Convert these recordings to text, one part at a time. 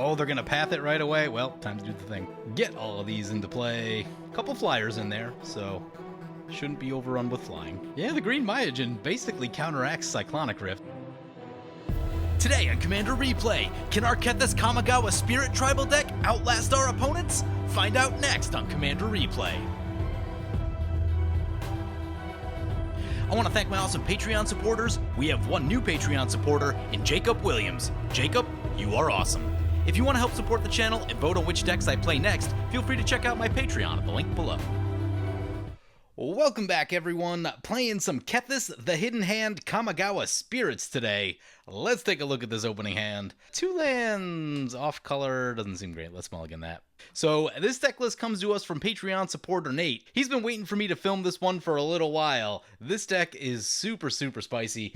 Oh, they're gonna path it right away? Well, time to do the thing. Get all of these into play. A couple flyers in there, so shouldn't be overrun with flying. Yeah, the green Myojin basically counteracts Cyclonic Rift. Today on Commander Replay, can our Kethis Kamigawa Spirit tribal deck outlast our opponents? Find out next on Commander Replay. I want to thank my awesome Patreon supporters. We have one new Patreon supporter in Jacob Williams. Jacob, you are awesome. If you want to help support the channel and vote on which decks I play next, feel free to check out my Patreon at the link below. Welcome back, everyone. Playing some Kethis, the Hidden Hand Kamigawa Spirits today. Let's take a look at this opening hand. 2 lands, off color, doesn't seem great. Let's mulligan that. So this deck list comes to us from Patreon supporter Nate. He's been waiting for me to film this one for a little while. This deck is super spicy.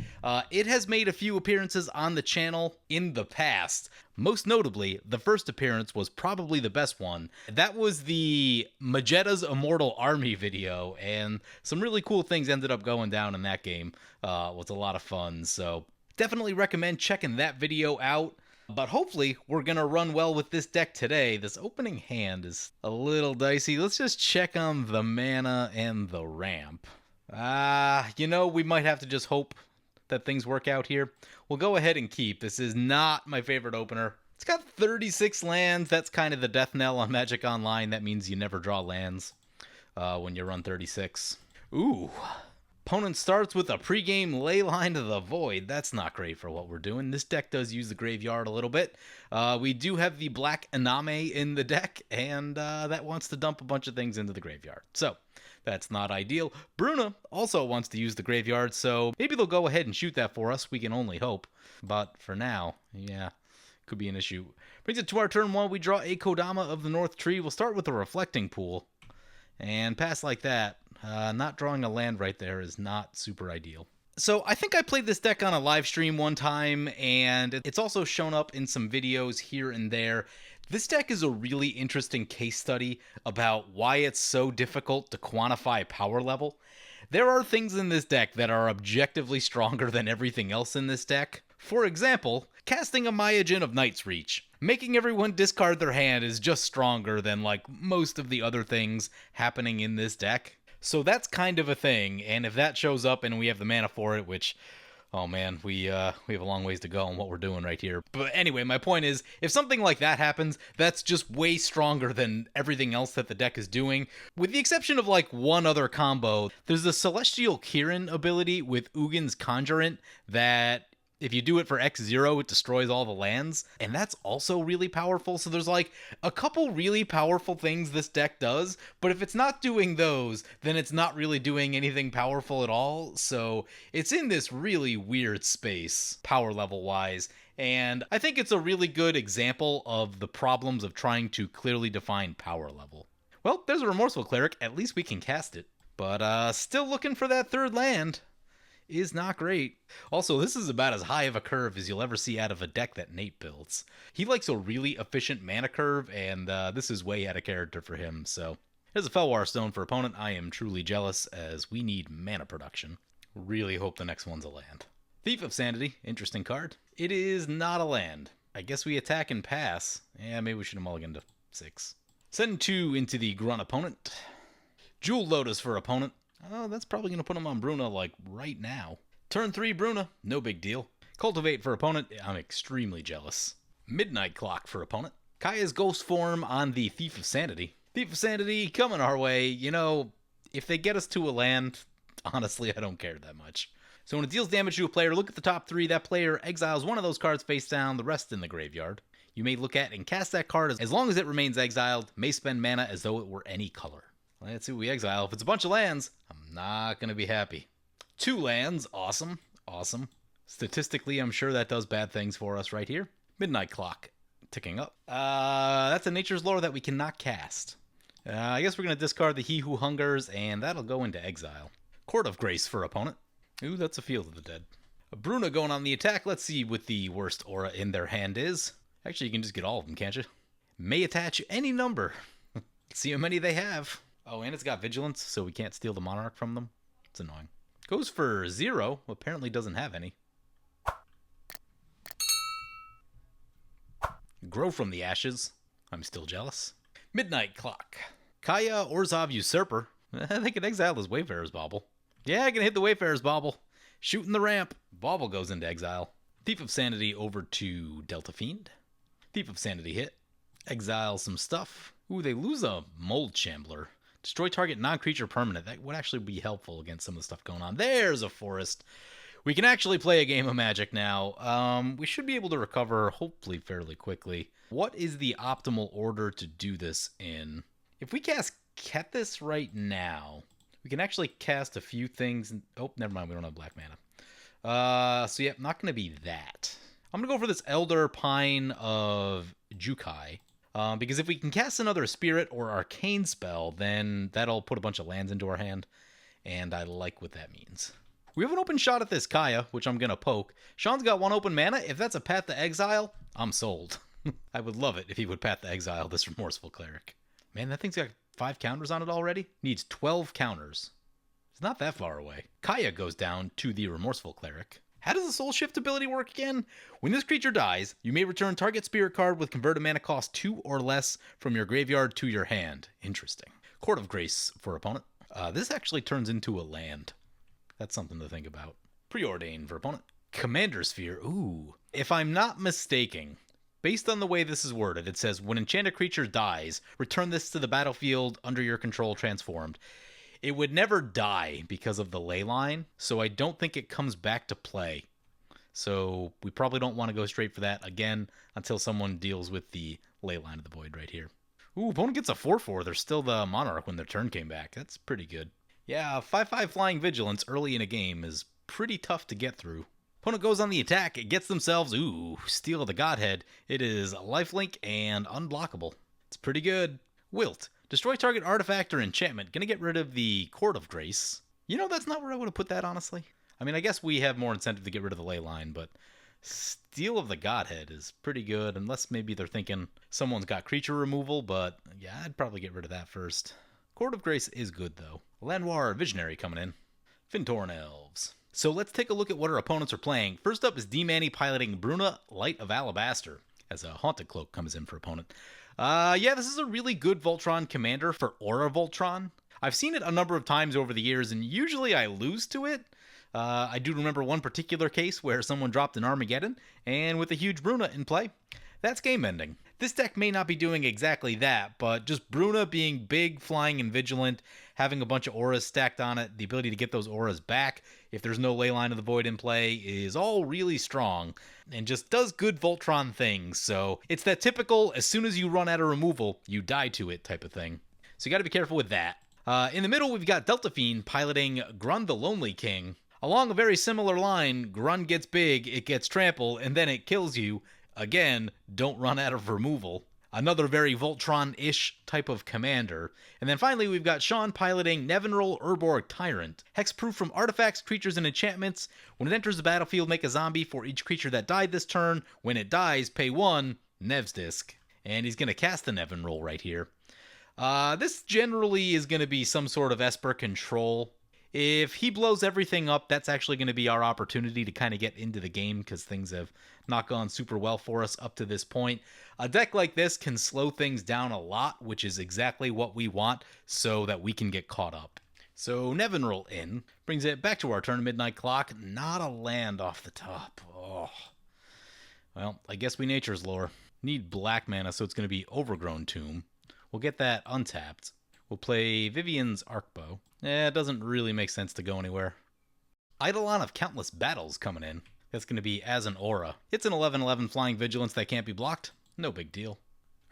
It has made a few appearances on the channel in the past. Most notably, the first appearance was probably the best one. That was the Magetta's Immortal Army video, and some really cool things ended up going down in that game. It was a lot of fun, so definitely recommend checking that video out. But hopefully, we're going to run well with this deck today. This opening hand is a little dicey. Let's just check on the mana and the ramp. We might have to just hope that things work out here. We'll go ahead and keep. This is not my favorite opener. It's got 36 lands. That's kind of the death knell on Magic Online. That means you never draw lands when you run 36. Ooh. Opponent starts with a pregame Leyline of the Void. That's not great for what we're doing. This deck does use the graveyard a little bit. We do have the black Iname in the deck, and that wants to dump a bunch of things into the graveyard. So that's not ideal. Bruna also wants to use the graveyard, so maybe they'll go ahead and shoot that for us. We can only hope. But for now, yeah, could be an issue. Brings it to our turn 1. We draw a Kodama of the North Tree. We'll start with a Reflecting Pool and pass like that. Not drawing a land right there is not super ideal. So I think I played this deck on a live stream one time, and it's also shown up in some videos here and there. This deck is a really interesting case study about why it's so difficult to quantify power level. There are things in this deck that are objectively stronger than everything else in this deck. For example, casting a Myojin of Night's Reach. Making everyone discard their hand is just stronger than like most of the other things happening in this deck. So that's kind of a thing, and if that shows up and we have the mana for it, which, oh man, we have a long ways to go on what we're doing right here. But anyway, my point is, if something like that happens, that's just way stronger than everything else that the deck is doing. With the exception of like one other combo, there's the Celestial Kirin ability with Ugin's Conjurant that if you do it for X0, it destroys all the lands, and that's also really powerful. So there's like a couple really powerful things this deck does, but if it's not doing those, then it's not really doing anything powerful at all. So it's in this really weird space, power level wise, and I think it's a really good example of the problems of trying to clearly define power level. Well, there's a Remorseful Cleric, at least we can cast it, but still looking for that third land. Is not great. Also, this is about as high of a curve as you'll ever see out of a deck that Nate builds. He likes a really efficient mana curve, and this is way out of character for him, so there's a Felwar Stone for opponent. I am truly jealous, as we need mana production. Really hope the next one's a land. Thief of Sanity, interesting card. It is not a land. I guess we attack and pass. Yeah, maybe we should have mulliganed to 6. Send 2 into the Grunn opponent. Jewel Lotus for opponent. Oh, that's probably going to put him on Bruna, like, right now. Turn 3, Bruna. No big deal. Cultivate for opponent. I'm extremely jealous. Midnight Clock for opponent. Kaya's Ghost form on the Thief of Sanity. Thief of Sanity coming our way. You know, if they get us to a land, honestly, I don't care that much. So when it deals damage to a player, look at the top 3. That player exiles one of those cards face down, the rest in the graveyard. You may look at and cast that card as long as it remains exiled. May spend mana as though it were any color. Let's see what we exile. If it's a bunch of lands, I'm not going to be happy. 2 lands. Awesome. Awesome. Statistically, I'm sure that does bad things for us right here. Midnight Clock. Ticking up. That's a Nature's Lore that we cannot cast. I guess we're going to discard the He Who Hungers, and that'll go into exile. Court of Grace for opponent. Ooh, that's a Field of the Dead. Bruna going on the attack. Let's see what the worst aura in their hand is. Actually, you can just get all of them, can't you? May attach any number. Let's see how many they have. Oh, and it's got Vigilance, so we can't steal the Monarch from them. It's annoying. Goes for 0. Apparently doesn't have any. Grow from the ashes. I'm still jealous. Midnight Clock. Kaya Orzhov Usurper. They can exile this Wayfarer's Bauble. Yeah, I can hit the Wayfarer's Bauble. Shooting the ramp. Bauble goes into exile. Thief of Sanity over to Delta Fiend. Thief of Sanity hit. Exile some stuff. Ooh, they lose a Mold Shambler. Destroy target non-creature permanent. That would actually be helpful against some of the stuff going on. There's a Forest. We can actually play a game of Magic now. We should be able to recover, hopefully, fairly quickly. What is the optimal order to do this in? If we cast Kethis right now, we can actually cast a few things. Oh, never mind. We don't have black mana. So, yeah, not going to be that. I'm going to go for this Elder Pine of Jukai. Because if we can cast another Spirit or Arcane spell, then that'll put a bunch of lands into our hand. And I like what that means. We have an open shot at this Kaya, which I'm going to poke. Sean's got 1 open mana. If that's a Path to Exile, I'm sold. I would love it if he would Path to Exile this Remorseful Cleric. Man, that thing's got 5 counters on it already. Needs 12 counters. It's not that far away. Kaya goes down to the Remorseful Cleric. How does the Soul Shift ability work again? When this creature dies, you may return target spirit card with converted mana cost 2 or less from your graveyard to your hand. Interesting. Court of Grace for opponent. This actually turns into a land. That's something to think about. Preordain for opponent. Commander Sphere. Ooh. If I'm not mistaken, based on the way this is worded, it says, when enchanted creature dies, return this to the battlefield under your control transformed. It would never die because of the ley line, so I don't think it comes back to play. So we probably don't want to go straight for that again until someone deals with the ley line of the void right here. Ooh, opponent gets a 4/4. They're still the Monarch when their turn came back. That's pretty good. Yeah, 5/5 Flying Vigilance early in a game is pretty tough to get through. Opponent goes on the attack. It gets themselves, Steel of the Godhead. It is lifelink and unblockable. It's pretty good. Wilt. Destroy target artifact or enchantment. Gonna get rid of the Court of Grace. You know, that's not where I would have put that, honestly. I mean, I guess we have more incentive to get rid of the ley line, but Steel of the Godhead is pretty good, unless maybe they're thinking someone's got creature removal, but yeah, I'd probably get rid of that first. Court of Grace is good, though. Llanowar Visionary coming in. Fintorn Elves. So let's take a look at what our opponents are playing. First up is D-Manny piloting Bruna, Light of Alabaster, as a Haunted Cloak comes in for opponent. Yeah, this is a really good Voltron commander for Aura Voltron. I've seen it a number of times over the years, and usually I lose to it. I do remember one particular case where someone dropped an Armageddon, and with a huge Bruna in play, that's game ending. This deck may not be doing exactly that, but just Bruna being big, flying, and vigilant, having a bunch of auras stacked on it, the ability to get those auras back if there's no Leyline of the Void in play is all really strong, and just does good Voltron things, so it's that typical, as soon as you run out of removal, you die to it type of thing. So you gotta be careful with that. In the middle, we've got Delta Fiend piloting Grunn the Lonely King. Along a very similar line, Grunn gets big, it gets trample, and then it kills you. Again, don't run out of removal. Another very Voltron-ish type of commander. And then finally, we've got Sean piloting Nevinrryal Urborg Tyrant. Hexproof from artifacts, creatures, and enchantments. When it enters the battlefield, make a zombie for each creature that died this turn. When it dies, pay 1, Nev's Disc. And he's going to cast the Nevinrryal right here. This generally is going to be some sort of Esper control. If he blows everything up, that's actually going to be our opportunity to kind of get into the game because things have not gone super well for us up to this point. A deck like this can slow things down a lot, which is exactly what we want so that we can get caught up. So Nevinrryal in, brings it back to our turn, Midnight Clock. Not a land off the top. Oh. Well, I guess we Nature's Lore. Need black mana, so it's going to be Overgrown Tomb. We'll get that untapped. We'll play Vivian's Arcbow. It doesn't really make sense to go anywhere. Eidolon of Countless Battles coming in. That's going to be as an aura. It's an 11/11 Flying Vigilance that can't be blocked. No big deal.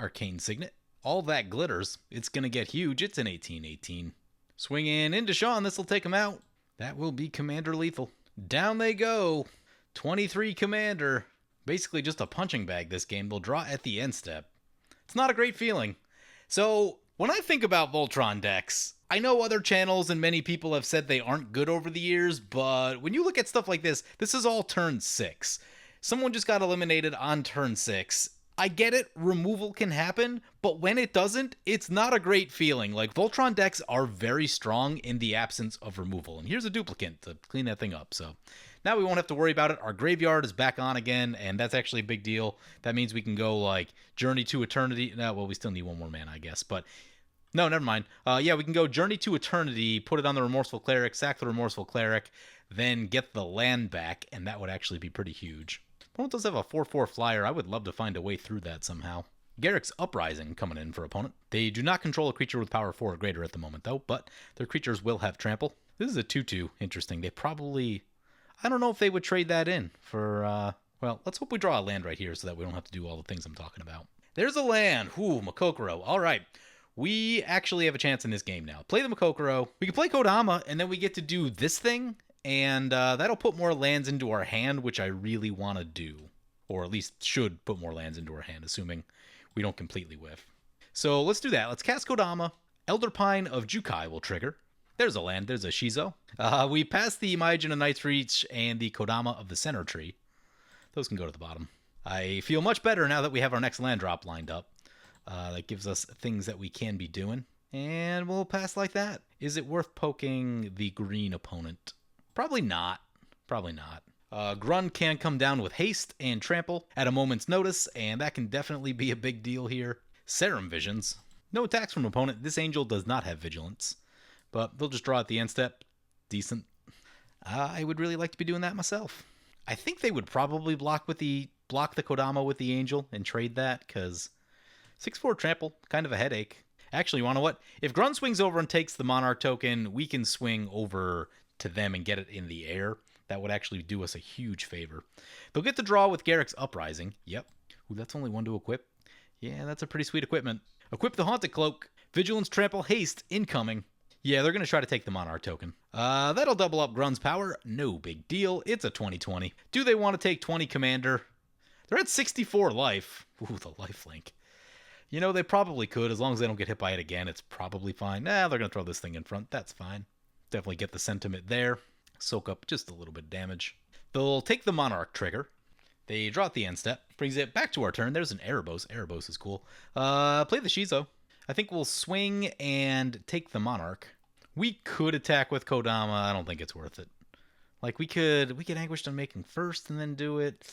Arcane Signet. All that glitters. It's going to get huge. It's an 18/18. Swing in into Sean. This will take him out. That will be Commander Lethal. Down they go. 23 Commander. Basically just a punching bag this game. They'll draw at the end step. It's not a great feeling. So when I think about Voltron decks, I know other channels and many people have said they aren't good over the years, but when you look at stuff like this, this is all turn 6. Someone just got eliminated on turn 6. I get it, removal can happen, but when it doesn't, it's not a great feeling. Like, Voltron decks are very strong in the absence of removal. And here's a duplicate to clean that thing up, so Now we won't have to worry about it. Our graveyard is back on again, and that's actually a big deal. That means we can go, like, Journey to Eternity. No, well, we still need one more mana, I guess, but... No, never mind. Yeah, we can go Journey to Eternity, put it on the Remorseful Cleric, sack the Remorseful Cleric, then get the land back, and that would actually be pretty huge. Opponent does have a 4/4 flyer. I would love to find a way through that somehow. Garruk's Uprising coming in for opponent. They do not control a creature with power 4 or greater at the moment, though, but their creatures will have trample. This is a 2/2. Interesting. They probably... I don't know if they would trade that in for... Well, let's hope we draw a land right here so that we don't have to do all the things I'm talking about. There's a land. Ooh, Makokoro. All right. We actually have a chance in this game now. Play the Makokoro. We can play Kodama, and then we get to do this thing, and that'll put more lands into our hand, which I really want to do. Or at least should put more lands into our hand, assuming we don't completely whiff. So let's do that. Let's cast Kodama. Elder Pine of Jukai will trigger. There's a land. There's a Shizo. We pass the Myojin of Night's Reach and the Kodama of the Center Tree. Those can go to the bottom. I feel much better now that we have our next land drop lined up. That gives us things that we can be doing. And we'll pass like that. Is it worth poking the green opponent? Probably not. Probably not. Grunn can come down with haste and trample at a moment's notice, and that can definitely be a big deal here. Serum Visions. No attacks from opponent. This angel does not have vigilance, but they'll just draw at the end step. Decent. I would really like to be doing that myself. I think they would probably block the Kodama with the angel and trade that, because 6/4 trample, kind of a headache. Actually, you want to know what? If Grunn swings over and takes the Monarch token, we can swing over to them and get it in the air. That would actually do us a huge favor. They'll get to draw with Garruk's Uprising. Yep. Ooh, that's only one to equip. Yeah, that's a pretty sweet equipment. Equip the Haunted Cloak. Vigilance, Trample, Haste, incoming. Yeah, they're going to try to take the Monarch token. That'll double up Grunn's power. No big deal. It's a 20/20. Do they want to take 20 Commander? They're at 64 life. Ooh, the lifelink. You know, they probably could. As long as they don't get hit by it again, it's probably fine. Nah, they're going to throw this thing in front. That's fine. Definitely get the sentiment there. Soak up just a little bit of damage. They'll take the Monarch trigger. They draw at the end step. Brings it back to our turn. There's an Erebos. Erebos is cool. Play the Shizo. I think we'll swing and take the Monarch. We could attack with Kodama. I don't think it's worth it. Like, we could Anguished Unmaking first and then do it.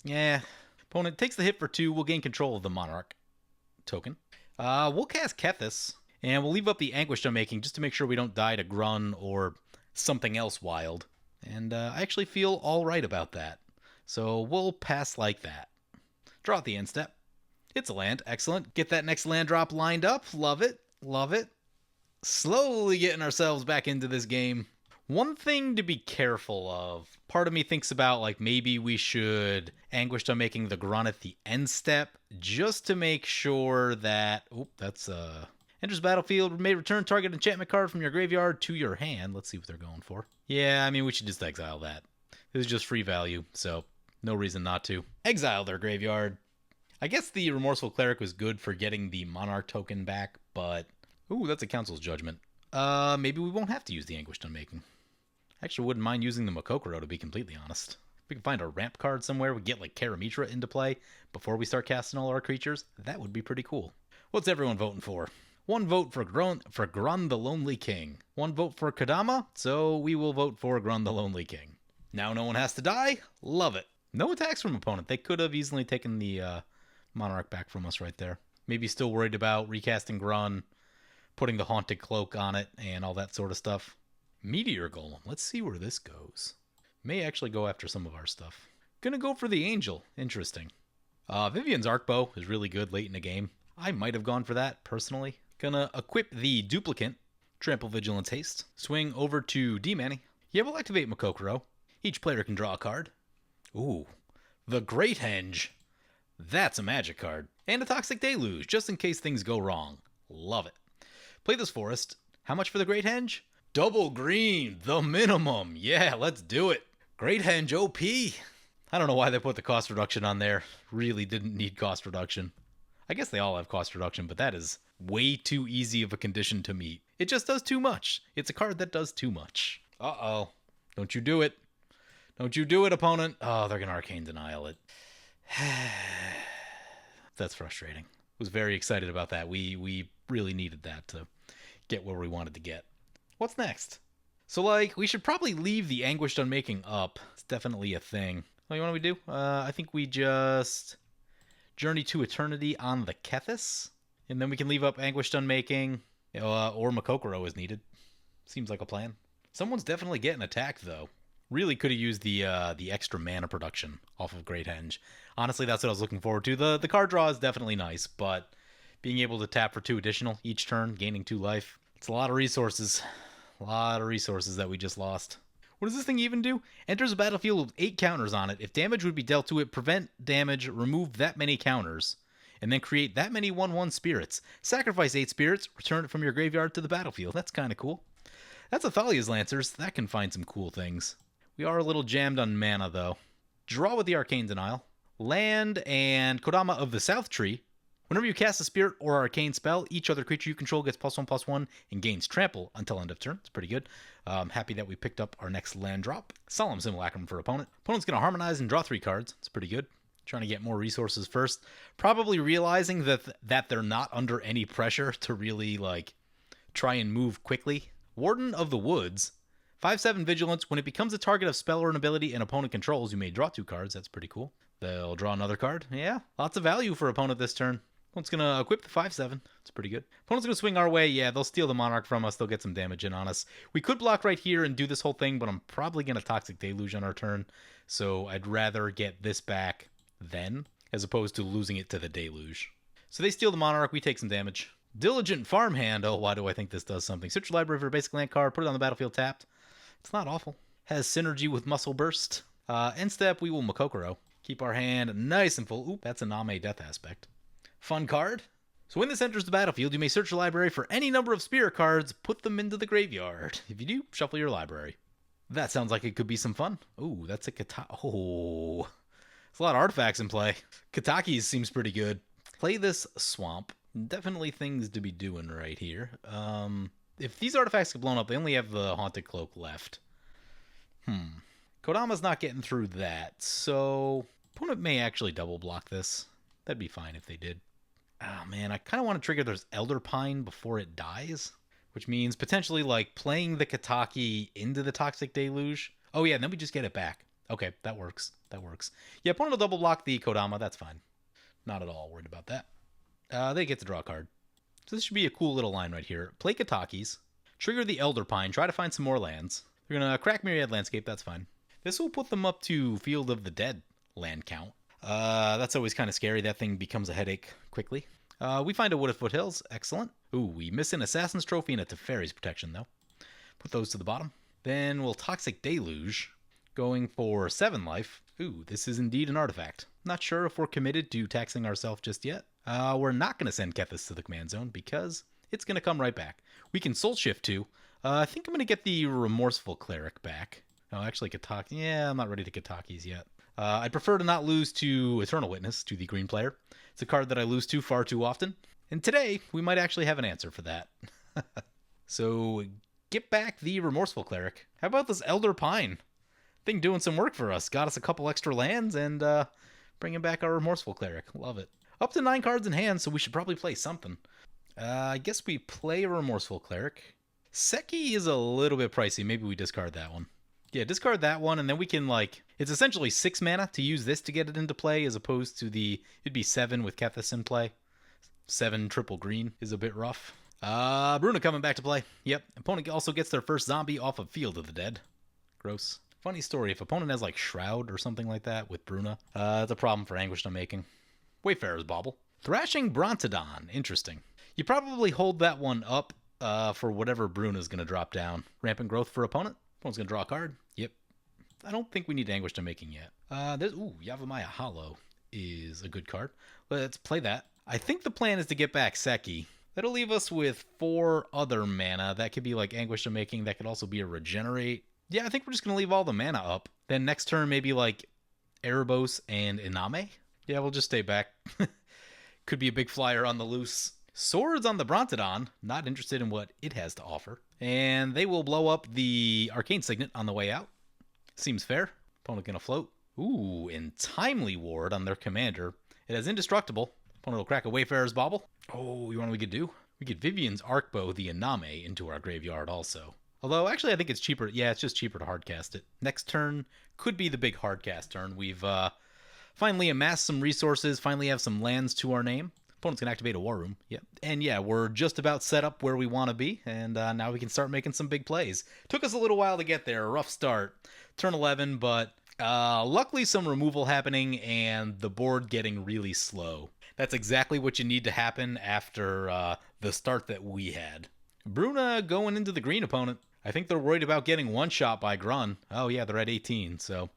Yeah. Opponent takes the hit for 2. We'll gain control of the Monarch token. We'll cast Kethis, and we'll leave up the Anguished Unmaking just to make sure we don't die to Grunn or something else wild. And I actually feel all right about that. So we'll pass like that. Draw at the end step. It's a land. Excellent. Get that next land drop lined up. Love it. Love it. Slowly getting ourselves back into this game. One thing to be careful of. Part of me thinks about, like, maybe we should Anguished Unmaking the Grunn at the end step just to make sure that... Oop, that's... Enters battlefield, may return target enchantment card from your graveyard to your hand. Let's see what they're going for. Yeah, I mean, we should just exile that. This is just free value, so no reason not to. Exile their graveyard. I guess the Remorseful Cleric was good for getting the Monarch token back, but... Ooh, that's a Council's Judgment. Maybe we won't have to use the Anguished Unmaking. Actually, wouldn't mind using the Makokoro, to be completely honest. If we can find a ramp card somewhere, we get, like, Karamitra into play before we start casting all our creatures. That would be pretty cool. What's everyone voting for? 1 vote for Grunn the Lonely King. 1 vote for Kodama, so we will vote for Grunn the Lonely King. Now no one has to die. Love it. No attacks from opponent. They could have easily taken the Monarch back from us right there. Maybe still worried about recasting Grunn, putting the Haunted Cloak on it, and all that sort of stuff. Meteor Golem. Let's see where this goes. May actually go after some of our stuff. Gonna go for the Angel. Interesting. Vivian's Arcbow is really good late in the game. I might have gone for that, personally. Gonna equip the Duplicant. Trample, Vigilance, Haste. Swing over to D-Manny. Yeah, we'll activate Makokoro. Each player can draw a card. Ooh. The Great Henge. That's a magic card. And a Toxic Deluge, just in case things go wrong. Love it. Play this Forest. How much for the Great Henge? Double green, the minimum. Yeah, let's do it. Great Henge OP. I don't know why they put the cost reduction on there. Really didn't need cost reduction. I guess they all have cost reduction, but that is way too easy of a condition to meet. It just does too much. It's a card that does too much. Uh-oh. Don't you do it. Don't you do it, opponent. Oh, they're going to Arcane Denial it. That's frustrating. Was very excited about that. We really needed that to get where we wanted to get. What's next? So, like, we should probably leave the Anguished Unmaking up. It's definitely a thing. What do we do? I think we just Journey to Eternity on the Kethis. And then we can leave up Anguished Unmaking, or Makokoro as needed. Seems like a plan. Someone's definitely getting attacked, though. Really could have used the extra mana production off of Great Henge. Honestly, that's what I was looking forward to. The card draw is definitely nice, but being able to tap for 2 additional each turn, gaining 2 life, it's a lot of resources. A lot of resources that we just lost. What does this thing even do? Enters a battlefield with 8 counters on it. If damage would be dealt to it, prevent damage, remove that many counters, and then create that many 1/1 spirits. Sacrifice 8 spirits, return it from your graveyard to the battlefield. That's kind of cool. That's Athalia's Lancers. That can find some cool things. We are a little jammed on mana, though. Draw with the Arcane Denial. Land and Kodama of the South Tree. Whenever you cast a spirit or arcane spell, each other creature you control gets +1/+1 and gains trample until end of turn. It's pretty good. Happy that we picked up our next land drop. Solemn Simulacrum for opponent. Opponent's going to harmonize and draw 3 cards. It's pretty good. Trying to get more resources first. Probably realizing that they're not under any pressure to really, like, try and move quickly. Warden of the Woods. 5/7 Vigilance. When it becomes a target of spell or an ability an opponent controls, you may draw 2 cards. That's pretty cool. They'll draw another card. Yeah, lots of value for opponent this turn. Opponent's going to equip the 5/7. It's pretty good. Opponent's going to swing our way. Yeah, they'll steal the Monarch from us. They'll get some damage in on us. We could block right here and do this whole thing, but I'm probably going to Toxic Deluge on our turn. So I'd rather get this back then, as opposed to losing it to the Deluge. So they steal the Monarch. We take some damage. Diligent Farmhand. Oh, why do I think this does something? Search your library for a basic land card. Put it on the battlefield tapped. It's not awful. Has synergy with Muscle Burst. End step, we will Makokoro. Keep our hand nice and full. Oop, that's a Name Death Aspect. Fun card. So when this enters the battlefield, you may search your library for any number of spirit cards, put them into the graveyard. If you do, shuffle your library. That sounds like it could be some fun. Ooh, that's a Oh, there's a lot of artifacts in play. Kataki's seems pretty good. Play this Swamp. Definitely things to be doing right here. If these artifacts get blown up, they only have the Haunted Cloak left. Kodama's not getting through that, so opponent may actually double block this. That'd be fine if they did. Oh man, I kind of want to trigger this Elder Pine before it dies, which means potentially like playing the Kataki into the Toxic Deluge. Oh yeah, and then we just get it back. Okay, that works. That works. Yeah, opponent will double block the Kodama. That's fine. Not at all worried about that. They get to draw a card. So this should be a cool little line right here. Play Katakis. Trigger the Elder Pine. Try to find some more lands. They're going to crack Myriad Landscape. That's fine. This will put them up to Field of the Dead land count. That's always kind of scary. That thing becomes a headache quickly. We find a Wooded Foothills. Excellent. Ooh, we miss an Assassin's Trophy and a Teferi's Protection, though. Put those to the bottom. Then we'll Toxic Deluge. Going for 7 life. Ooh, this is indeed an artifact. Not sure if we're committed to taxing ourselves just yet. We're not going to send Kethis to the command zone because it's going to come right back. We can Soul Shift too. I think I'm going to get the Remorseful Cleric back. Oh, actually, Kataki. Yeah, I'm not ready to Katakis yet. I'd prefer to not lose to Eternal Witness, to the green player. It's a card that I lose to far too often. And today, we might actually have an answer for that. So, get back the Remorseful Cleric. How about this Elder Pine? Thing doing some work for us. Got us a couple extra lands and bringing back our Remorseful Cleric. Love it. Up to 9 cards in hand, so we should probably play something. I guess we play a Remorseful Cleric. Seki is a little bit pricey. Maybe we discard that one. Yeah, discard that one, and then we can, like... It's essentially 6 mana to use this to get it into play, as opposed to the... It'd be 7 with Kethis in play. 7 triple green is a bit rough. Bruna coming back to play. Yep. Opponent also gets their first zombie off of Field of the Dead. Gross. Funny story, if opponent has, like, Shroud or something like that with Bruna, it's a problem for Anguished Unmaking. Wayfarer's Bauble. Thrashing Brontodon. Interesting. You probably hold that one up for whatever Bruna's going to drop down. Rampant Growth for opponent. Opponent's going to draw a card. Yep. I don't think we need Anguished Unmaking yet. Yavimaya Hollow is a good card. Let's play that. I think the plan is to get back Seki. That'll leave us with 4 other mana. That could be like Anguished Unmaking. That could also be a Regenerate. Yeah, I think we're just going to leave all the mana up. Then next turn, maybe like Erebos and Iname. Yeah, we'll just stay back. Could be a big flyer on the loose. Swords on the Brontodon. Not interested in what it has to offer. And they will blow up the Arcane Signet on the way out. Seems fair. Opponent going to float. Ooh, and Timely Ward on their commander. It has Indestructible. Opponent will crack a Wayfarer's Bauble. Oh, you want what we could do? We could Vivian's Arcbow the Iname into our graveyard also. Although, actually, I think it's cheaper. Yeah, it's just cheaper to hardcast it. Next turn could be the big hardcast turn. We've finally amassed some resources, finally have some lands to our name. Opponent's going to activate a War Room. Yep. And yeah, we're just about set up where we want to be, and now we can start making some big plays. Took us a little while to get there. A rough start. Turn 11, but luckily some removal happening and the board getting really slow. That's exactly what you need to happen after the start that we had. Bruna going into the green opponent. I think they're worried about getting one shot by Grunn. Oh yeah, they're at 18, so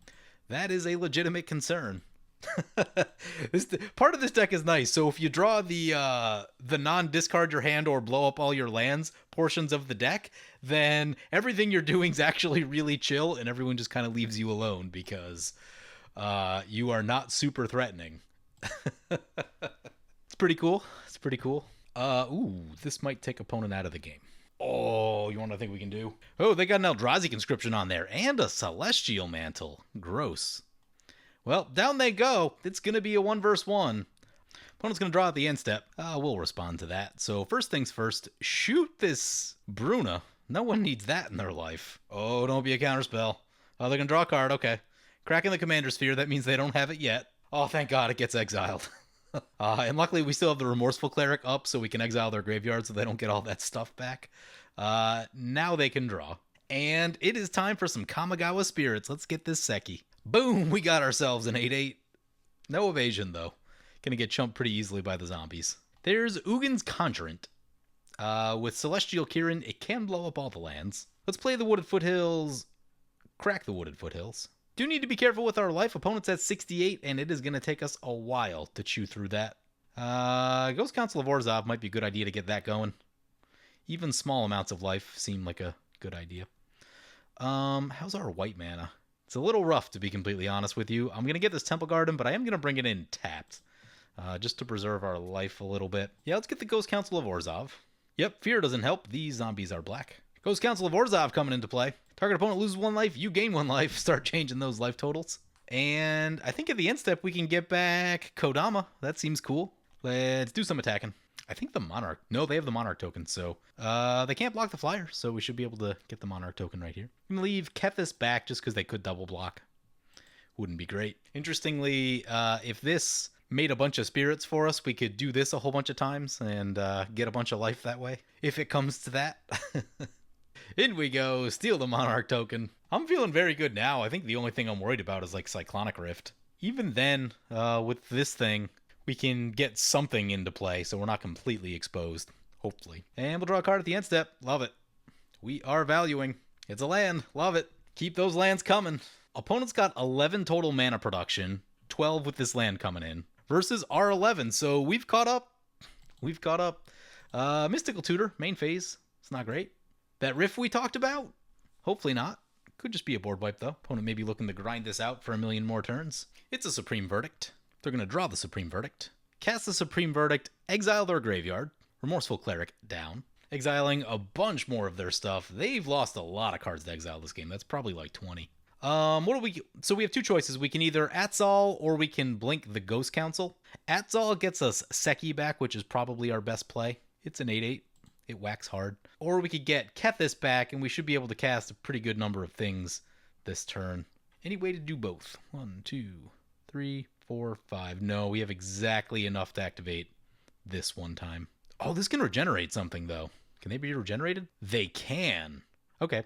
that is a legitimate concern. Part of this deck is nice. So if you draw the non-discard your hand or blow up all your lands portions of the deck, then everything you're doing is actually really chill, and everyone just kind of leaves you alone because you are not super threatening. It's pretty cool. It's pretty cool. Ooh, this might take opponent out of the game. Oh, you want to think we can do? Oh, they got an Eldrazi conscription on there and a Celestial Mantle. Gross. Well, down they go. It's going to be a 1v1. Opponent's going to draw at the end step. We'll respond to that. So first things first, shoot this Bruna. No one needs that in their life. Oh, don't be a counterspell. Oh, they're going to draw a card. Okay. Cracking the Commander Sphere. That means they don't have it yet. Oh, thank God it gets exiled. And luckily we still have the Remorseful Cleric up so we can exile their graveyard so they don't get all that stuff back. Now they can draw. And it is time for some Kamigawa Spirits. Let's get this Seki. Boom! We got ourselves an 8/8. No evasion, though. Gonna get chumped pretty easily by the zombies. There's Ugin's Conjurant. With Celestial Kirin, it can blow up all the lands. Let's play the Wooded Foothills. Crack the Wooded Foothills. Do need to be careful with our life. Opponent's at 68, and it is going to take us a while to chew through that. Ghost Council of Orzhov might be a good idea to get that going. Even small amounts of life seem like a good idea. How's our white mana? It's a little rough, to be completely honest with you. I'm going to get this Temple Garden, but I am going to bring it in tapped. Just to preserve our life a little bit. Yeah, let's get the Ghost Council of Orzhov. Yep, fear doesn't help. These zombies are black. Ghost Council of Orzhov coming into play. Target opponent loses 1 life, you gain 1 life. Start changing those life totals. And I think at the end step we can get back Kodama. That seems cool. Let's do some attacking. I think the Monarch... No, they have the Monarch token, so... they can't block the Flyer, so we should be able to get the Monarch token right here. I'm going to leave Kethis back just because they could double block. Wouldn't be great. Interestingly, if this made a bunch of spirits for us, we could do this a whole bunch of times and get a bunch of life that way. If it comes to that. In we go. Steal the Monarch token. I'm feeling very good now. I think the only thing I'm worried about is like Cyclonic Rift. Even then, with this thing... we can get something into play, so we're not completely exposed, hopefully. And we'll draw a card at the end step. Love it. We are valuing. It's a land. Love it. Keep those lands coming. Opponent's got 11 total mana production, 12 with this land coming in, versus our 11, so we've caught up. We've caught up. Mystical Tutor, main phase. It's not great. That Rift we talked about? Hopefully not. Could just be a board wipe, though. Opponent may be looking to grind this out for a million more turns. It's a Supreme Verdict. They're going to draw the Supreme Verdict, cast the Supreme Verdict, exile their graveyard, Remorseful Cleric down, exiling a bunch more of their stuff. They've lost a lot of cards to exile this game. That's probably like 20. So we have two choices. We can either Atzal or we can blink the Ghost Council. Atzal gets us Seki back, which is probably our best play. It's an 8/8. It whacks hard. Or we could get Kethis back, and we should be able to cast a pretty good number of things this turn. Any way to do both? 1, 2, 3, 4, 5. No, we have exactly enough to activate this one time. Oh, this can regenerate something, though. Can they be regenerated? They can. Okay.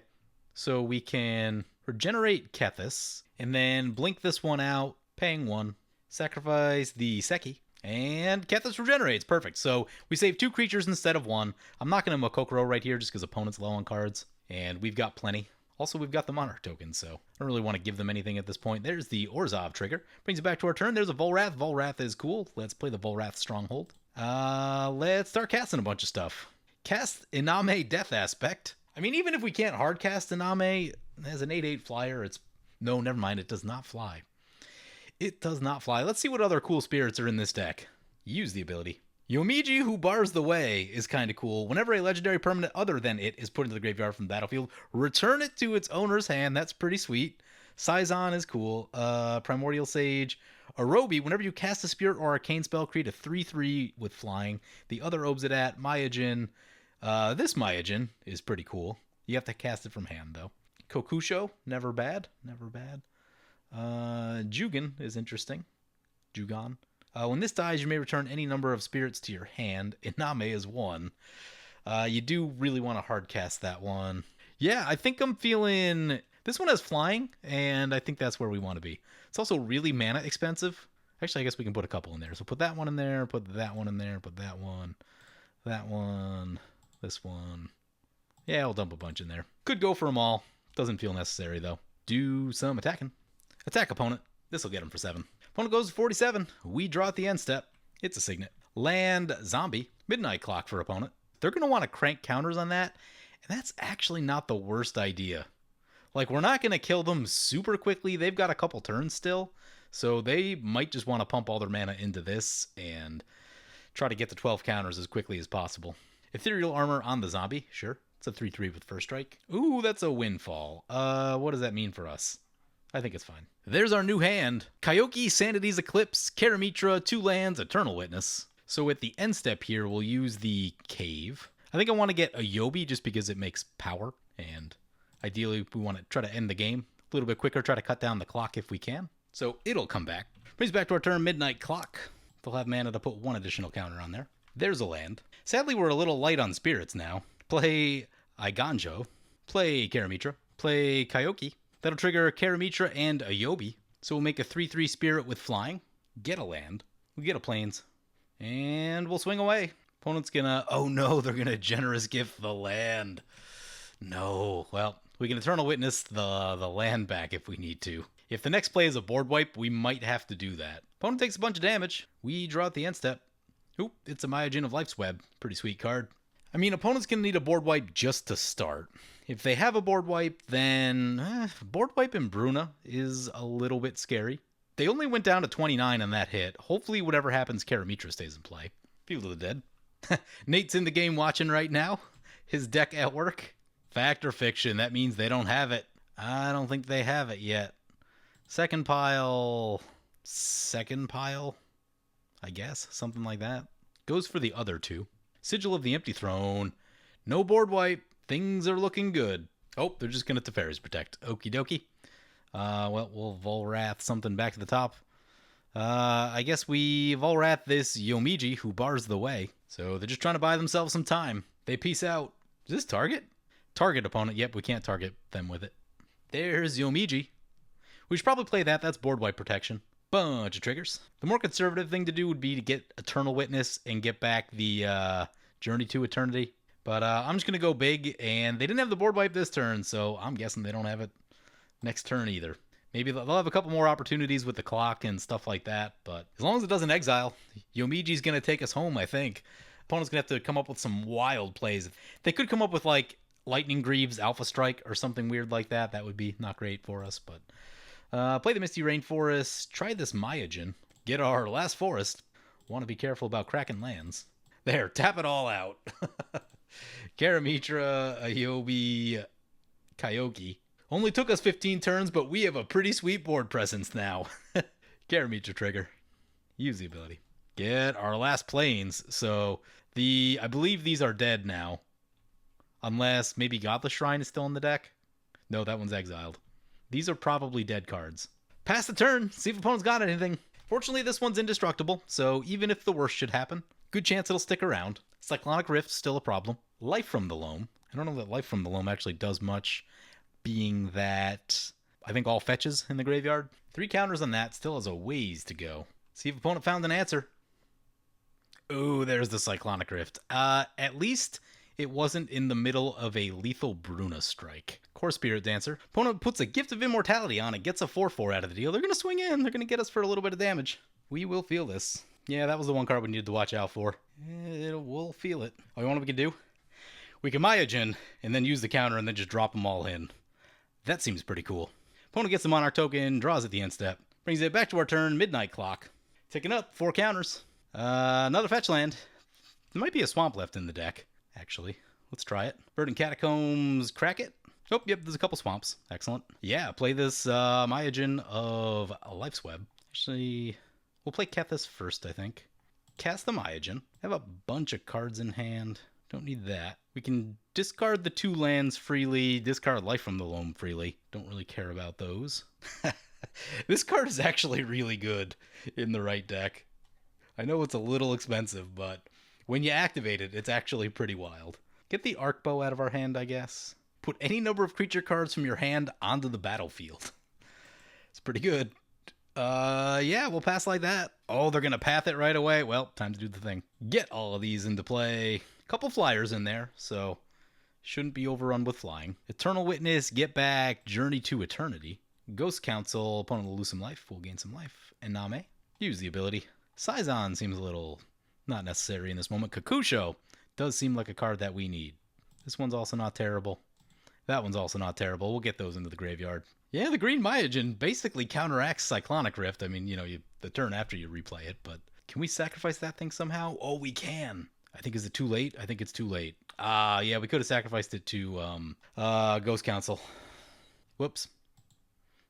So we can regenerate Kethis, and then blink this one out, paying 1, sacrifice the Seki, and Kethis regenerates. Perfect. So we save 2 creatures instead of 1. I'm not going to Mokokoro right here just because opponent's low on cards, and we've got plenty. Also, we've got the Monarch token, so I don't really want to give them anything at this point. There's the Orzhov trigger. Brings it back to our turn. There's a Volrath. Volrath is cool. Let's play the Volrath Stronghold. Let's start casting a bunch of stuff. Cast Iname Death Aspect. I mean, even if we can't hard cast Iname as an 8/8 flyer, it's... No, never mind. It does not fly. It does not fly. Let's see what other cool spirits are in this deck. Use the ability. Yomiji, Who Bars the Way, is kind of cool. Whenever a legendary permanent other than it is put into the graveyard from the battlefield, return it to its owner's hand. That's pretty sweet. Scyzon is cool. Primordial Sage. Arobi, whenever you cast a spirit or arcane spell, create a 3/3 with flying. The other Obsidat, Myojin. This Myojin is pretty cool. You have to cast it from hand, though. Kokusho, never bad. Never bad. Jugan is interesting. Jugon. When this dies, you may return any number of spirits to your hand. Iname is 1. You do really want to hard cast that one. Yeah, I think I'm feeling... This one has flying, and I think that's where we want to be. It's also really mana expensive. Actually, I guess we can put a couple in there. So put that one in there, put that one in there, put that one, this one. Yeah, I'll dump a bunch in there. Could go for them all. Doesn't feel necessary, though. Do some attacking. Attack opponent. This will get him for 7. Opponent goes to 47. We draw at the end step. It's a signet. Land zombie. Midnight clock for opponent. They're going to want to crank counters on that, and that's actually not the worst idea. Like, we're not going to kill them super quickly. They've got a couple turns still, so they might just want to pump all their mana into this and try to get to 12 counters as quickly as possible. Ethereal armor on the zombie. Sure. It's a 3/3 with first strike. Ooh, that's a windfall. What does that mean for us? I think it's fine. There's our new hand. Kyoki, Sanity's Eclipse, Karamitra, 2 lands, Eternal Witness. So at the end step here, we'll use the Cave. I think I want to get a Yobi just because it makes power, and ideally we want to try to end the game a little bit quicker, try to cut down the clock if we can. So it'll come back. Brings back to our turn, Midnight Clock. They'll have mana to put 1 additional counter on there. There's a land. Sadly, we're a little light on spirits now. Play Iganjo. Play Karamitra. Play Kyoki. That'll trigger Karamitra and a Yobi. So we'll make a 3/3 spirit with flying. Get a land. We get a plains. And we'll swing away. Opponent's gonna... Oh no, they're gonna generous gift the land. No. Well, we can Eternal Witness the land back if we need to. If the next play is a board wipe, we might have to do that. Opponent takes a bunch of damage. We draw at the end step. Oop, it's a Myojin of Life's Web. Pretty sweet card. I mean, opponent's going to need a board wipe just to start. If they have a board wipe, then board wipe in Bruna is a little bit scary. They only went down to 29 on that hit. Hopefully whatever happens, Karamitra stays in play. Field of the Dead. Nate's in the game watching right now. His deck at work. Fact or fiction, that means they don't have it. I don't think they have it yet. Second pile, I guess, something like that. Goes for the other 2. Sigil of the Empty Throne. No board wipe. Things are looking good. Oh, they're just going to Teferi's Protect. Okie dokie. Well, we'll Volrath something back to the top. I guess we Volrath this Yomiji who bars the way. So they're just trying to buy themselves some time. They peace out. Is this target? Target opponent. Yep, we can't target them with it. There's Yomiji. We should probably play that. That's board wipe protection. Bunch of triggers. The more conservative thing to do would be to get Eternal Witness and get back the Journey to Eternity. But I'm just going to go big, and they didn't have the board wipe this turn, so I'm guessing they don't have it next turn either. Maybe they'll have a couple more opportunities with the clock and stuff like that, but as long as it doesn't exile, Yomiji's going to take us home, I think. Opponent's going to have to come up with some wild plays. They could come up with, like, Lightning Greaves, Alpha Strike, or something weird like that. That would be not great for us, but... play the Misty Rainforest, try this Myojin, get our last forest. Want to be careful about cracking lands. There, tap it all out. Karamitra, Ayobi, Kyoki. Only took us 15 turns, but we have a pretty sweet board presence now. Karamitra trigger. Use the ability. Get our last plains. So, I believe these are dead now. Unless maybe Godless Shrine is still in the deck. No, that one's exiled. These are probably dead cards. Pass the turn, see if opponent's got anything. Fortunately, this one's indestructible, so even if the worst should happen, good chance it'll stick around. Cyclonic Rift's still a problem. Life from the Loam. I don't know that Life from the Loam actually does much, being that I think all fetches in the graveyard. 3 counters on that, still has a ways to go. See if opponent found an answer. Ooh, there's the Cyclonic Rift. At least it wasn't in the middle of a lethal Bruna strike. Core Spirit Dancer. Opponent puts a Gift of Immortality on it, gets a 4/4 out of the deal. They're going to swing in. They're going to get us for a little bit of damage. We will feel this. Yeah, that was the one card we needed to watch out for. We'll feel it. Oh, you know what we can do? We can Myojin, and then use the counter, and then just drop them all in. That seems pretty cool. Opponent gets the Monarch token, draws at the end step. Brings it back to our turn, Midnight Clock. Ticking up, 4 counters. Another fetch land. There might be a swamp left in the deck, actually. Let's try it. Verdant Catacombs, crack it. Oh, yep, there's a couple swamps. Excellent. Yeah, play this Myojin of Life's Web. Actually, we'll play Kethis first, I think. Cast the Myojin. Have a bunch of cards in hand. Don't need that. We can discard the 2 lands freely, discard Life from the Loam freely. Don't really care about those. This card is actually really good in the right deck. I know it's a little expensive, but when you activate it, it's actually pretty wild. Get the Arc Bow out of our hand, I guess. Put any number of creature cards from your hand onto the battlefield. It's pretty good. Yeah, we'll pass like that. Oh, they're going to path it right away. Well, time to do the thing. Get all of these into play. Couple flyers in there, so shouldn't be overrun with flying. Eternal Witness, Get Back, Journey to Eternity. Ghost Council, opponent will lose some life, will gain some life. And Name, use the ability. Scyzon seems a little not necessary in this moment. Kakusho does seem like a card that we need. This one's also not terrible. That one's also not terrible. We'll get those into the graveyard. Yeah, the green Myojin basically counteracts Cyclonic Rift. I mean, the turn after you replay it, but can we sacrifice that thing somehow? Oh, we can. I think, is it too late? I think it's too late. Yeah, we could have sacrificed it to Ghost Council. Whoops.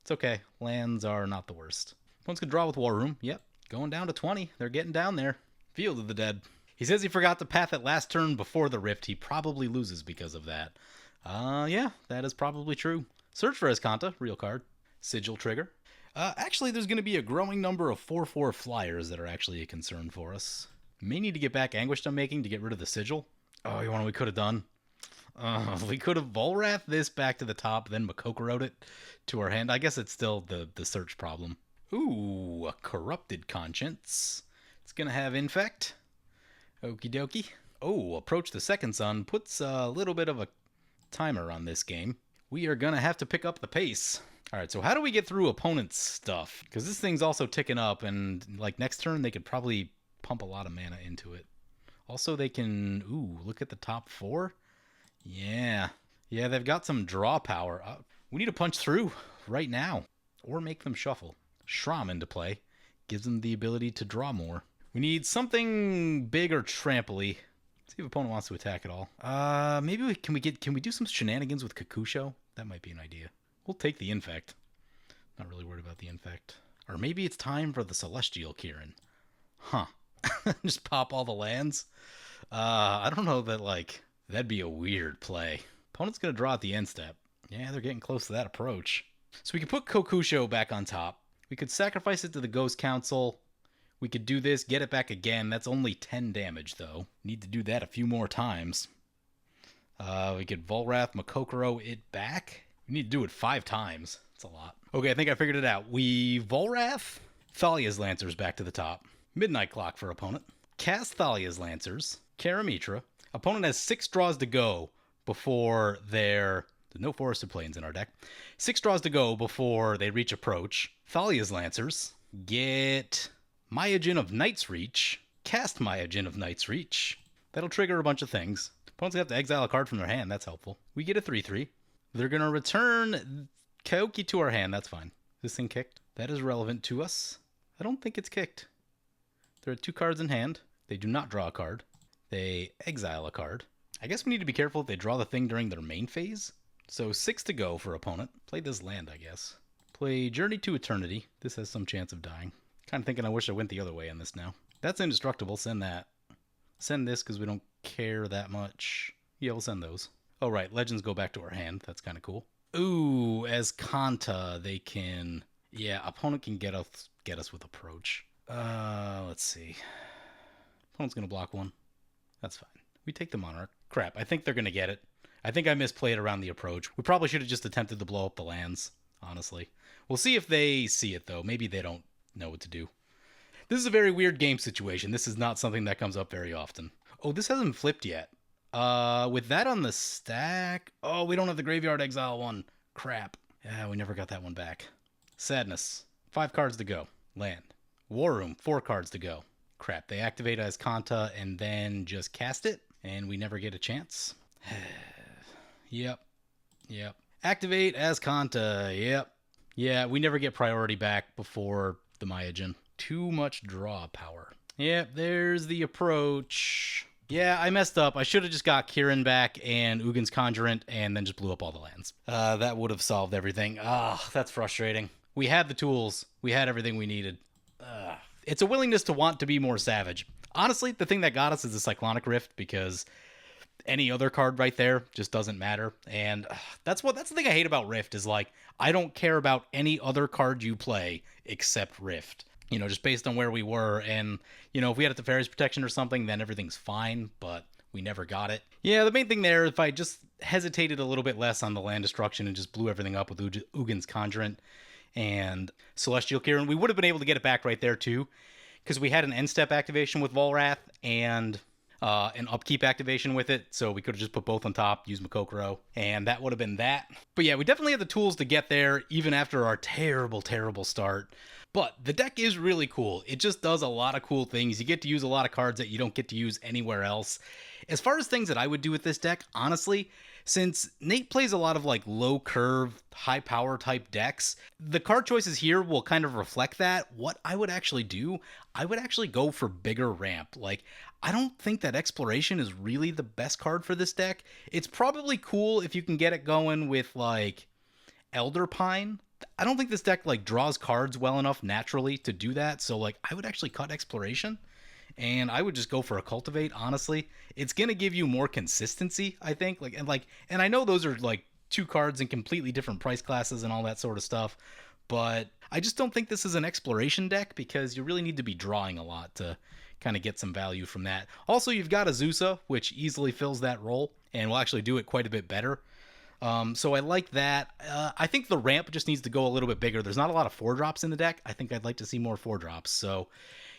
It's okay. Lands are not the worst. One's gonna draw with War Room. Yep. Going down to 20. They're getting down there. Field of the Dead. He says he forgot to path it last turn before the Rift. He probably loses because of that. Yeah, that is probably true. Search for Escanta, real card. Sigil trigger. Actually, there's going to be a growing number of 4/4 flyers that are actually a concern for us. May need to get back Anguished Unmaking to get rid of the Sigil. Oh, you know what we could have done? We could have Volrath this back to the top, then Makokoro'd it to our hand. I guess it's still the search problem. Ooh, a Corrupted Conscience. It's going to have Infect. Okie dokie. Oh, Approach the Second Sun puts a little bit of a timer on this game. We are going to have to pick up the pace. All right, so how do we get through opponent's stuff? Because this thing's also ticking up, and like next turn, they could probably pump a lot of mana into it. Also, they can, look at the top 4. Yeah, they've got some draw power. We need to punch through right now, or make them shuffle. Shram into play. Gives them the ability to draw more. We need something big or trampoly. See if opponent wants to attack at all. Maybe can we do some shenanigans with Kakusho? That might be an idea. We'll take the Infect. Not really worried about the Infect. Or maybe it's time for the Celestial Kieran. Huh. Just pop all the lands? I don't know that, that'd be a weird play. Opponent's going to draw at the end step. Yeah, they're getting close to that approach. So we could put Kakusho back on top. We could sacrifice it to the Ghost Council. We could do this, get it back again. That's only 10 damage, though. Need to do that a few more times. We could Volrath, Makokoro it back. We need to do it 5 times. That's a lot. Okay, I think I figured it out. We Volrath, Thalia's Lancers back to the top. Midnight Clock for opponent. Cast Thalia's Lancers. Karamitra. Opponent has 6 draws to go before there's no Forested Plains in our deck. 6 draws to go before they reach approach. Thalia's Lancers. Get Myojin of Night's Reach. Cast Myojin of Night's Reach. That'll trigger a bunch of things. Opponents have to exile a card from their hand. That's helpful. We get a 3/3. They're going to return Kaoki to our hand. That's fine. Is this thing kicked? That is relevant to us. I don't think it's kicked. There are 2 cards in hand. They do not draw a card. They exile a card. I guess we need to be careful if they draw the thing during their main phase. So 6 to go for opponent. Play this land, I guess. Play Journey to Eternity. This has some chance of dying. Kind of thinking I wish I went the other way on this now. That's indestructible. Send that. Send this because we don't care that much. Yeah, we'll send those. Oh, right. Legends go back to our hand. That's kind of cool. Ooh, as Kanta, they can... Yeah, opponent can get us with approach. Let's see. Opponent's going to block 1. That's fine. We take the Monarch. Crap, I think they're going to get it. I think I misplayed around the approach. We probably should have just attempted to blow up the lands, honestly. We'll see if they see it, though. Maybe they don't know what to do. This is a very weird game situation. This is not something that comes up very often. Oh, this hasn't flipped yet. With that on the stack... Oh, we don't have the Graveyard Exile one. Crap. Yeah, we never got that one back. Sadness. 5 cards to go. Land. War Room. 4 cards to go. Crap. They activate as Kanta and then just cast it, and we never get a chance. Yep. Activate as Kanta. Yep. Yeah, we never get priority back before the Myojin. Too much draw power. Yep, there's the approach. Yeah, I messed up. I should have just got Kieran back and Ugin's Conjurant and then just blew up all the lands. That would have solved everything. That's frustrating. We had the tools. We had everything we needed. It's a willingness to want to be more savage. Honestly, the thing that got us is the Cyclonic Rift because any other card right there just doesn't matter. And that's the thing I hate about Rift is like, I don't care about any other card you play except Rift. You know, just based on where we were. And, you know, if we had it Teferi's Protection or something, then everything's fine, but we never got it. Yeah, the main thing there, if I just hesitated a little bit less on the land destruction and just blew everything up with Ugin's Conjurant and Celestial Kirin, we would have been able to get it back right there too, because we had an end step activation with Volrath and an upkeep activation with it, so we could have just put both on top, used Makokoro, and that would have been that. But yeah, we definitely had the tools to get there, even after our terrible, terrible start. But the deck is really cool. It just does a lot of cool things. You get to use a lot of cards that you don't get to use anywhere else. As far as things that I would do with this deck, honestly, since Nate plays a lot of like low curve, high power type decks, the card choices here will kind of reflect that. What I would actually do, I would actually go for bigger ramp. Like, I don't think that Exploration is really the best card for this deck. It's probably cool if you can get it going with like Elder Pine. I don't think this deck like draws cards well enough naturally to do that. So like, I would actually cut Exploration. And I would just go for a Cultivate, honestly. It's going to give you more consistency, I think. And I know those are like two cards in completely different price classes and all that sort of stuff. But I just don't think this is an Exploration deck because you really need to be drawing a lot to kind of get some value from that. Also, you've got Azusa, which easily fills that role and will actually do it quite a bit better. So I like that. I think the ramp just needs to go a little bit bigger. There's not a lot of 4-drops in the deck. I think I'd like to see more 4-drops. So,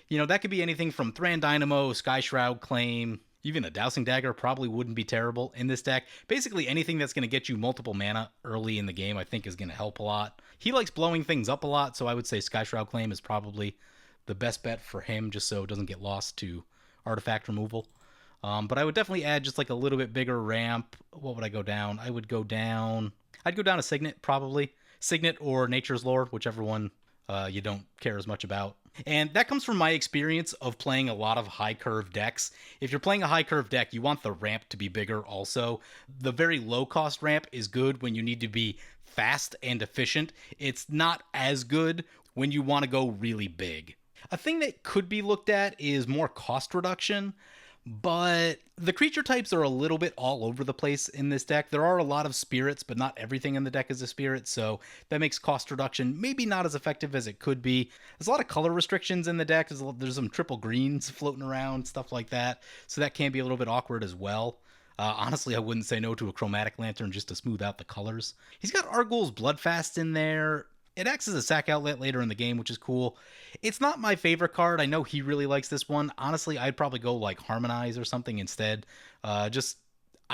you know, that could be anything from Thran Dynamo, Sky Shroud Claim, even a Dowsing Dagger probably wouldn't be terrible in this deck. Basically anything that's going to get you multiple mana early in the game I think is going to help a lot. He likes blowing things up a lot, so I would say Sky Shroud Claim is probably the best bet for him just so it doesn't get lost to artifact removal. But I would definitely add just like a little bit bigger ramp. What would I go down? I'd go down a Signet probably. Signet or Nature's Lore, whichever one you don't care as much about. And that comes from my experience of playing a lot of high curve decks. If you're playing a high curve deck, you want the ramp to be bigger also. The very low cost ramp is good when you need to be fast and efficient. It's not as good when you want to go really big. A thing that could be looked at is more cost reduction. But the creature types are a little bit all over the place in this deck. There are a lot of spirits, but not everything in the deck is a spirit, so that makes cost reduction maybe not as effective as it could be. There's a lot of color restrictions in the deck. There's some triple greens floating around, stuff like that, so that can be a little bit awkward as well. Honestly, I wouldn't say no to a Chromatic Lantern just to smooth out the colors. He's got Argul's Bloodfast in there. It acts as a sack outlet later in the game, which is cool. It's not my favorite card. I know he really likes this one. Honestly, I'd probably go like Harmonize or something instead. I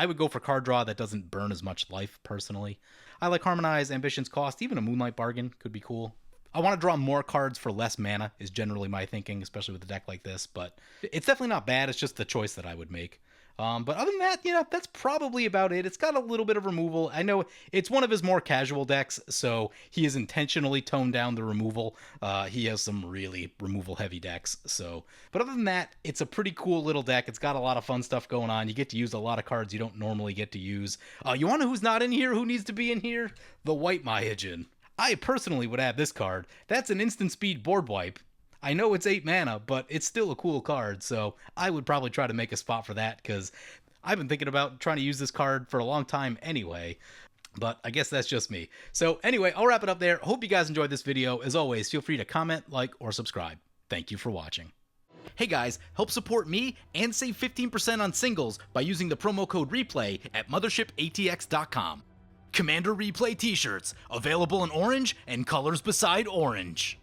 would go for card draw that doesn't burn as much life, personally. I like Harmonize, Ambition's Cost, even a Moonlight Bargain could be cool. I want to draw more cards for less mana is generally my thinking, especially with a deck like this. But it's definitely not bad. It's just the choice that I would make. But other than that, you know, that's probably about it. It's got a little bit of removal. I know it's one of his more casual decks, so he has intentionally toned down the removal. He has some really removal-heavy decks. But other than that, it's a pretty cool little deck. It's got a lot of fun stuff going on. You get to use a lot of cards you don't normally get to use. You want to know who's not in here? Who needs to be in here? The White Myojin. I personally would add this card. That's an instant speed board wipe. I know it's 8 mana, but it's still a cool card, so I would probably try to make a spot for that, because I've been thinking about trying to use this card for a long time anyway, but I guess that's just me. So anyway, I'll wrap it up there. Hope you guys enjoyed this video. As always, feel free to comment, like, or subscribe. Thank you for watching. Hey guys, help support me and save 15% on singles by using the promo code REPLAY at mothershipaTX.com. Commander Replay t-shirts, available in orange and colors beside orange.